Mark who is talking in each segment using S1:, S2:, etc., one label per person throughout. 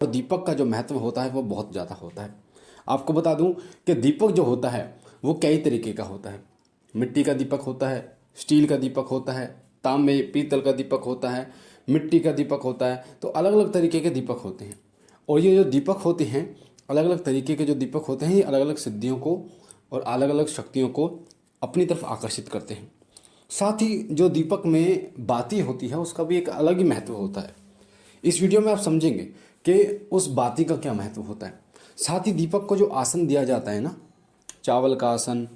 S1: और दीपक का जो महत्व होता है वो बहुत ज़्यादा होता है। आपको बता दूं कि दीपक जो होता है वो कई तरीके का होता है। मिट्टी का दीपक होता है, स्टील का दीपक होता है, तांबे पीतल का दीपक होता है, मिट्टी का दीपक होता है। तो अलग अलग तरीके के दीपक होते हैं। और ये जो दीपक होते हैं, अलग अलग तरीके के जो दीपक होते हैं, ये अलग अलग सिद्धियों को और अलग अलग शक्तियों को अपनी तरफ आकर्षित करते हैं। साथ ही जो दीपक में बाती होती है उसका भी एक अलग ही महत्व होता है। इस वीडियो में आप समझेंगे कि उस बाती का क्या महत्व होता है। साथ ही दीपक को जो आसन दिया जाता है ना, चावल का आसन,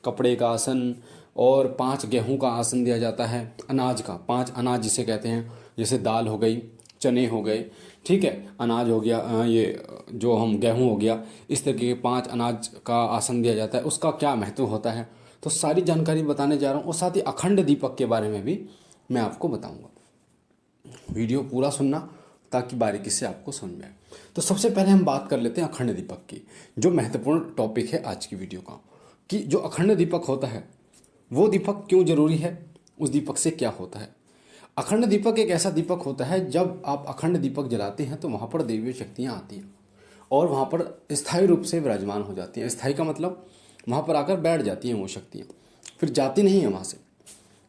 S1: कपड़े का आसन और 5 गेहूं का आसन दिया जाता है। अनाज का 5 अनाज जिसे कहते हैं, जैसे दाल हो गई, चने हो गए, ठीक है, अनाज हो गया, ये जो हम गेहूं हो गया, इस तरीके के 5 अनाज का आसन दिया जाता है। उसका क्या महत्व होता है, तो सारी जानकारी बताने जा रहा हूँ। और साथ ही अखंड दीपक के बारे में भी मैं आपको बताऊँगा। वीडियो पूरा सुनना ताकि बारीकी से आपको समझ में आए। तो सबसे पहले हम बात कर लेते हैं अखंड दीपक की, जो महत्वपूर्ण टॉपिक है आज की वीडियो का, कि जो अखंड दीपक होता है वो दीपक क्यों जरूरी है, उस दीपक से क्या होता है। अखंड दीपक एक ऐसा दीपक होता है, जब आप अखंड दीपक जलाते हैं तो वहाँ पर दैवीय शक्तियाँ आती हैं और वहाँ पर स्थायी रूप से विराजमान हो जाती हैं। स्थायी का मतलब वहाँ पर आकर बैठ जाती हैं वो शक्तियाँ, फिर जाती नहीं है वहाँ से।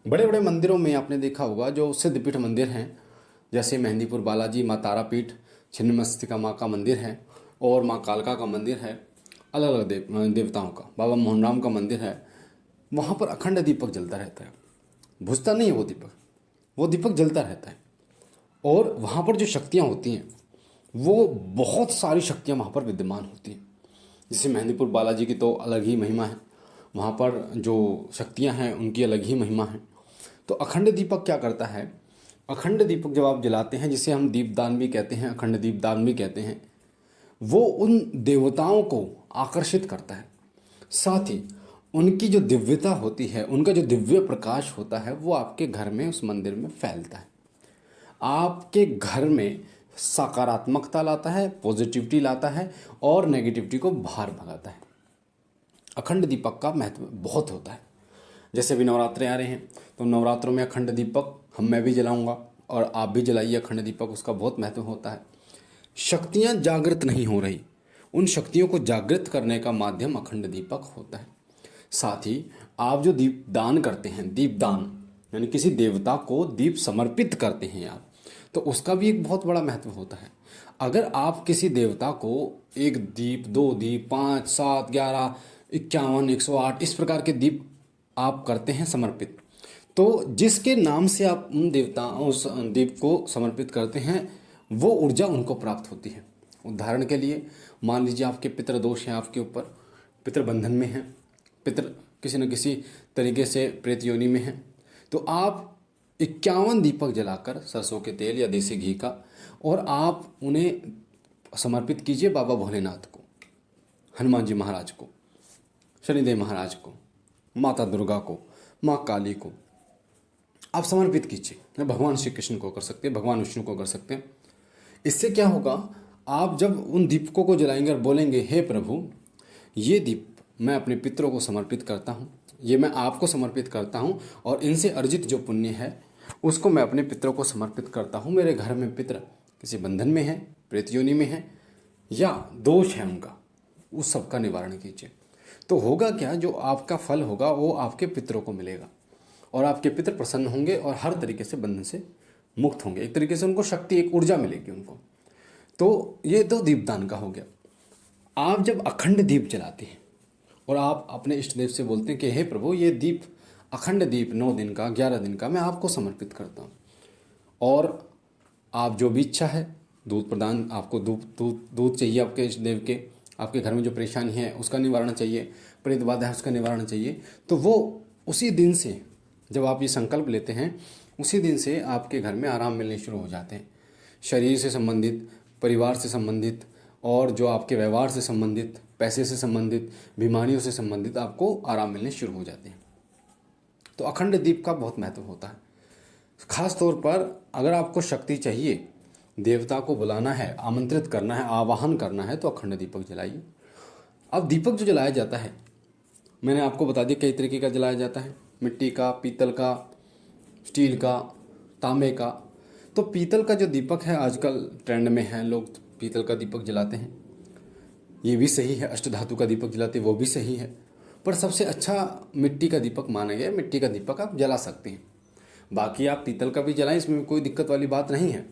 S1: बड़े बड़े मंदिरों में आपने देखा होगा, जो सिद्धपीठ मंदिर हैं, जैसे मेहंदीपुर बालाजी, माँ तारापीठ, छिन्नमस्तिका माँ का मंदिर है और माँ कालका का मंदिर है, अलग अलग देवताओं का, बाबा मोहनराम का मंदिर है। वहाँ पर अखंड दीपक जलता रहता है, बुझता नहीं है वो दीपक जलता रहता है। और वहाँ पर जो शक्तियाँ होती हैं वो बहुत सारी शक्तियाँ वहाँ पर विद्यमान होती हैं। जैसे मेहंदीपुर बालाजी की तो अलग ही महिमा है, वहाँ पर जो शक्तियाँ हैं उनकी अलग ही महिमा है। तो अखंड दीपक क्या करता है, अखंड दीपक जब आप जलाते हैं, जिसे हम दीपदान भी कहते हैं, अखंड दीपदान भी कहते हैं, वो उन देवताओं को आकर्षित करता है। साथ ही उनकी जो दिव्यता होती है, उनका जो दिव्य प्रकाश होता है, वो आपके घर में, उस मंदिर में फैलता है। आपके घर में सकारात्मकता लाता है, पॉजिटिविटी लाता है और नेगेटिविटी को बाहर भगाता है। अखंड दीपक का महत्व बहुत होता है। जैसे अभी नवरात्रे आ रहे हैं, तो नवरात्रों में अखंड दीपक मैं भी जलाऊंगा और आप भी जलाइए अखंड दीपक, उसका बहुत महत्व होता है। शक्तियाँ जागृत नहीं हो रही, उन शक्तियों को जागृत करने का माध्यम अखंड दीपक होता है। साथ ही आप जो दीप दान करते हैं, दीपदान यानी किसी देवता को दीप समर्पित करते हैं आप, तो उसका भी एक बहुत बड़ा महत्व होता है। अगर आप किसी देवता को 1 दीप, 2 दीप, 5, 7, 11, 51, 108 इस प्रकार के दीप आप करते हैं समर्पित, तो जिसके नाम से आप उन देवताओं, उस दीप को समर्पित करते हैं, वो ऊर्जा उनको प्राप्त होती है। उदाहरण के लिए मान लीजिए आपके पितृ दोष हैं, आपके ऊपर पितृ बंधन में हैं, पितृ किसी न किसी तरीके से प्रेत योनि में हैं, तो आप 51 दीपक जलाकर सरसों के तेल या देसी घी का, और आप उन्हें समर्पित कीजिए बाबा भोलेनाथ को, हनुमान जी महाराज को, शनिदेव महाराज को, माता दुर्गा को, माँ काली को आप समर्पित कीजिए। भगवान श्री कृष्ण को कर सकते हैं, भगवान विष्णु को कर सकते हैं। इससे क्या होगा, आप जब उन दीपकों को जलाएंगे और बोलेंगे, हे प्रभु, ये दीप मैं अपने पितरों को समर्पित करता हूँ, ये मैं आपको समर्पित करता हूँ, और इनसे अर्जित जो पुण्य है उसको मैं अपने पितरों को समर्पित करता हूँ। मेरे घर में पितर किसी बंधन में है, प्रेत योनि में है या दोष है उनका, उस सब का निवारण कीजिए। तो होगा क्या, जो आपका फल होगा वो आपके पितरों को मिलेगा और आपके पितर प्रसन्न होंगे और हर तरीके से बंधन से मुक्त होंगे। एक तरीके से उनको शक्ति, एक ऊर्जा मिलेगी उनको। तो ये तो दीपदान का हो गया। आप जब अखंड दीप जलाते हैं और आप अपने इष्ट देव से बोलते हैं कि हे प्रभु, ये दीप, अखंड दीप 9 दिन का, 11 दिन का मैं आपको समर्पित करता हूँ, और आप जो भी इच्छा है, दूध प्रदान, आपको दूध चाहिए आपके इष्ट देव के, आपके घर में जो परेशानी है उसका निवारण चाहिए, प्रेत बाधा है उसका निवारण चाहिए, तो वो उसी दिन से, जब आप ये संकल्प लेते हैं, उसी दिन से आपके घर में आराम मिलने शुरू हो जाते हैं। शरीर से संबंधित, परिवार से संबंधित और जो आपके व्यवहार से संबंधित, पैसे से संबंधित, बीमारियों से संबंधित आपको आराम मिलने शुरू हो जाते हैं। तो अखंड दीप का बहुत महत्व होता है। खास तौर पर अगर आपको शक्ति चाहिए, देवता को बुलाना है, आमंत्रित करना है, आवाहन करना है, तो अखंड दीपक जलाइए। अब दीपक जो जलाया जाता है, मैंने आपको बता दिया कई तरीके का जलाया जाता है, मिट्टी का, पीतल का, स्टील का, तांबे का। तो पीतल का जो दीपक है आजकल ट्रेंड में है, लोग पीतल का दीपक जलाते हैं, ये भी सही है। अष्टधातु का दीपक जलाते हैं, वो भी सही है। पर सबसे अच्छा मिट्टी का दीपक माना गया है। मिट्टी का दीपक आप जला सकते हैं। बाकी आप पीतल का भी जलाएं, इसमें कोई दिक्कत वाली बात नहीं है।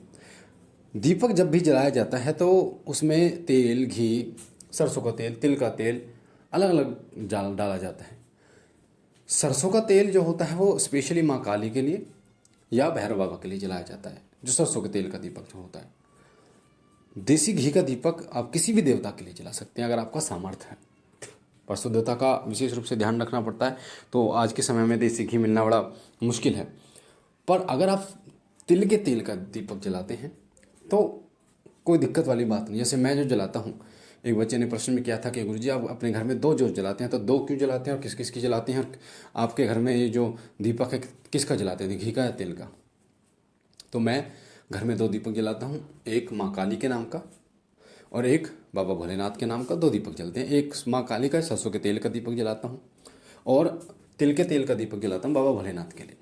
S1: दीपक जब भी जलाया जाता है तो उसमें तेल, घी, सरसों का तेल, तिल का तेल अलग अलग डाला जाता है। सरसों का तेल जो होता है वो स्पेशली माँ काली के लिए या भैरव बाबा के लिए जलाया जाता है, जो सरसों के तेल का दीपक जो होता है। देसी घी का दीपक आप किसी भी देवता के लिए जला सकते हैं अगर आपका सामर्थ्य है। पर शुद्धता का विशेष रूप से ध्यान रखना पड़ता है, तो आज के समय में देसी घी मिलना बड़ा मुश्किल है। पर अगर आप तिल के तेल का दीपक जलाते हैं तो कोई दिक्कत वाली बात नहीं। जैसे मैं जो जलाता हूँ, एक बच्चे ने प्रश्न में किया था कि गुरुजी आप अपने घर में 2 जोत जलाते हैं, तो 2 क्यों जलाते हैं और किस किस की जलाते हैं, और आपके घर में ये जो दीपक है किसका जलाते हैं, घी का या तेल का। तो मैं घर में 2 दीपक जलाता हूँ, एक माँ काली के नाम का और एक बाबा भोलेनाथ के नाम का। 2 दीपक जलते हैं। एक माँ काली का सरसों के तेल का दीपक जलाता हूँ और तिल के तेल का दीपक जलाता हूँ बाबा भोलेनाथ के लिए।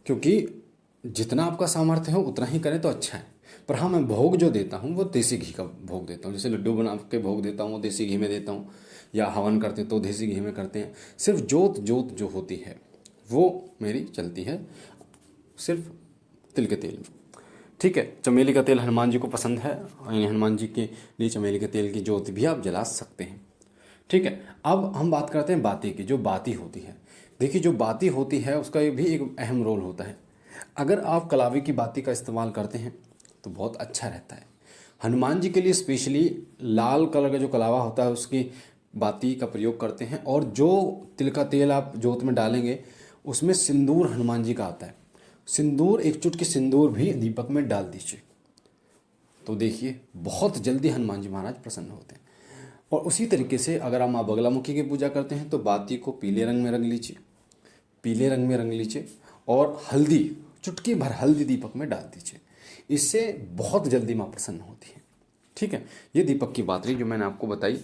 S1: क्योंकि जितना आपका सामर्थ्य हो उतना ही करें तो अच्छा है। पर हाँ, मैं भोग जो देता हूँ वो देसी घी का भोग देता हूँ। जैसे लड्डू बना के भोग देता हूँ वो देसी घी में देता हूँ, या हवन करते हैं तो देसी घी में करते हैं। सिर्फ जोत जो होती है वो मेरी चलती है सिर्फ तिल के तेल में। ठीक है। चमेली का तेल हनुमान जी को पसंद है, यानी हनुमान जी के लिए चमेली के तेल की ज्योति भी आप जला सकते हैं। ठीक है। अब हम बात करते हैं बाती की। जो बाती होती है, देखिए जो बाती होती है उसका भी एक अहम रोल होता है। अगर आप कलावी की बाती का इस्तेमाल करते हैं तो बहुत अच्छा रहता है। हनुमान जी के लिए स्पेशली लाल कलर का जो कलावा होता है उसकी बाती का प्रयोग करते हैं। और जो तिल का तेल आप जोत में डालेंगे उसमें सिंदूर हनुमान जी का आता है। सिंदूर, एक चुटकी सिंदूर भी दीपक में डाल दीजिए तो देखिए बहुत जल्दी हनुमान जी महाराज प्रसन्न होते हैं। और उसी तरीके से अगर आप माँ बगलामुखी की पूजा करते हैं तो बाती को पीले रंग में रंग लीजिए, पीले रंग में रंग लीजिए और हल्दी, चुटकी भर हल्दी दीपक में डाल दीजिए। इससे बहुत जल्दी माँ प्रसन्न होती है। ठीक है। ये दीपक की बात रही जो मैंने आपको बताई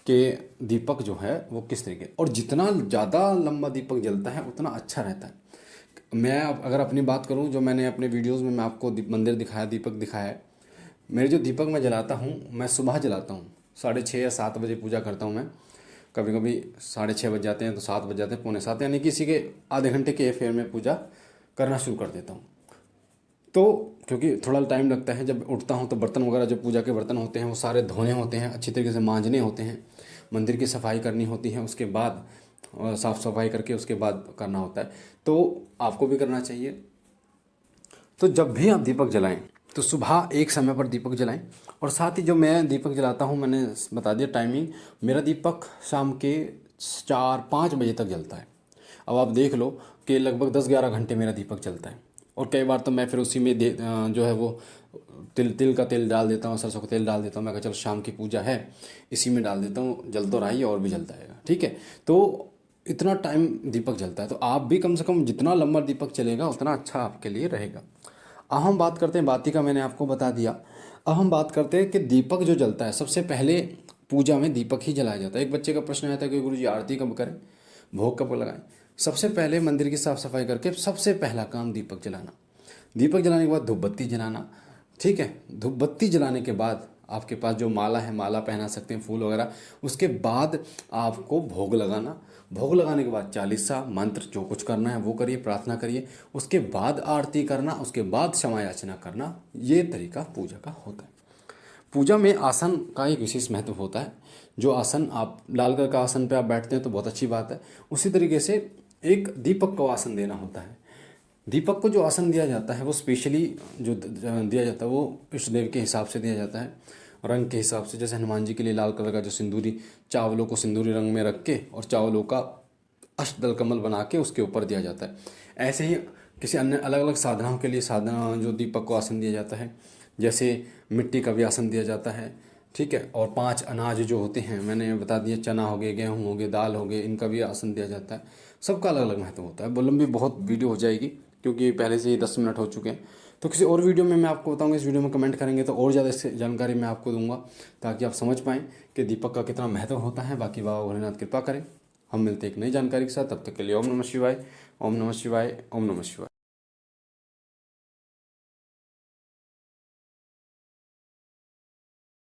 S1: कि दीपक जो है वो किस तरीके, और जितना ज़्यादा लंबा दीपक जलता है उतना अच्छा रहता है। मैं अगर अपनी बात करूं, जो मैंने अपने वीडियोस में मैं आपको मंदिर दिखाया, दीपक दिखाया है। मेरे जो दीपक मैं जलाता हूं मैं सुबह जलाता हूं, 6:30 या 7 बजे पूजा करता हूं मैं। कभी कभी 6:30 बज जाते हैं तो 7 बज जाते हैं, 6:45, यानी किसी के आधे घंटे के फेर में पूजा करना शुरू कर देता हूँ। तो क्योंकि थोड़ा टाइम लगता है, जब उठता हूँ तो बर्तन वगैरह जो पूजा के बर्तन होते हैं वो सारे धोने होते हैं, अच्छी तरीके से मांजने होते हैं, मंदिर की सफाई करनी होती है, उसके बाद साफ़ सफाई करके उसके बाद करना होता है। तो आपको भी करना चाहिए। तो जब भी आप दीपक जलाएं तो सुबह एक समय पर दीपक जलाएं। और साथ ही जो मैं दीपक जलाता हूं, मैंने बता दिया टाइमिंग, मेरा दीपक शाम के 4-5 बजे तक जलता है। अब आप देख लो कि लगभग 10-11 घंटे मेरा दीपक जलता है। और कई बार तो मैं फिर उसी में जो है वो तिल का तेल डाल देता हूँ, सरसों का तेल डाल देता हूँ। मैं कहा चलो शाम की पूजा है, इसी में डाल देता हूँ, जल तो रहा ही और भी जलता है। ठीक है। तो इतना टाइम दीपक जलता है, तो आप भी कम से कम जितना लंबा दीपक चलेगा उतना अच्छा आपके लिए रहेगा। अब हम बात करते हैं बाती का, मैंने आपको बता दिया। अब हम बात करते हैं कि दीपक जो जलता है, सबसे पहले पूजा में दीपक ही जलाया जाता है। एक बच्चे का प्रश्न आया था कि गुरुजी आरती कब करें, भोग कब लगाएं। सबसे पहले मंदिर की साफ सफाई करके सबसे पहला काम दीपक जलाना। दीपक जलाने के बाद धूप बत्ती जलाना। ठीक है। धूप बत्ती जलाने के बाद आपके पास जो माला है, माला पहना सकते हैं, फूल वगैरह। उसके बाद आपको भोग लगाना। भोग लगाने के बाद चालीसा मंत्र जो कुछ करना है वो करिए, प्रार्थना करिए। उसके बाद आरती करना, उसके बाद क्षमा याचना करना। ये तरीका पूजा का होता है। पूजा में आसन का एक विशेष महत्व होता है। जो आसन आप लाल कलर का आसन पे आप बैठते हैं तो बहुत अच्छी बात है। उसी तरीके से एक दीपक को आसन देना होता है। दीपक को जो आसन दिया जाता है वो स्पेशली जो दिया जाता है वो इष्ट देव के हिसाब से दिया जाता है, रंग के हिसाब से। जैसे हनुमान जी के लिए लाल कलर का जो सिंदूरी, चावलों को सिंदूरी रंग में रख के और चावलों का अष्टदल कमल बना के उसके ऊपर दिया जाता है। ऐसे ही किसी अन्य अलग अलग साधनाओं के लिए साधना जो दीपक को आसन दिया जाता है, जैसे मिट्टी का भी आसन दिया जाता है। ठीक है। और 5 अनाज जो होते हैं मैंने बता दिया, चना हो गए, गेहूँ हो गए, दाल हो गए, इनका भी आसन दिया जाता है। सबका अलग अलग महत्व होता है। लंबी बहुत वीडियो हो जाएगी क्योंकि पहले से ही 10 मिनट हो चुके हैं। तो किसी और वीडियो में मैं आपको बताऊंगा। इस वीडियो में कमेंट करेंगे तो और ज़्यादा इससे जानकारी मैं आपको दूंगा, ताकि आप समझ पाएँ कि दीपक का कितना महत्व होता है। बाकी बाबा भोलेनाथ कृपा करें। हम मिलते हैं एक नई जानकारी के साथ। तब तक के लिए ओम नमः शिवाय, ओम नमः शिवाय, ओम नमः शिवाय।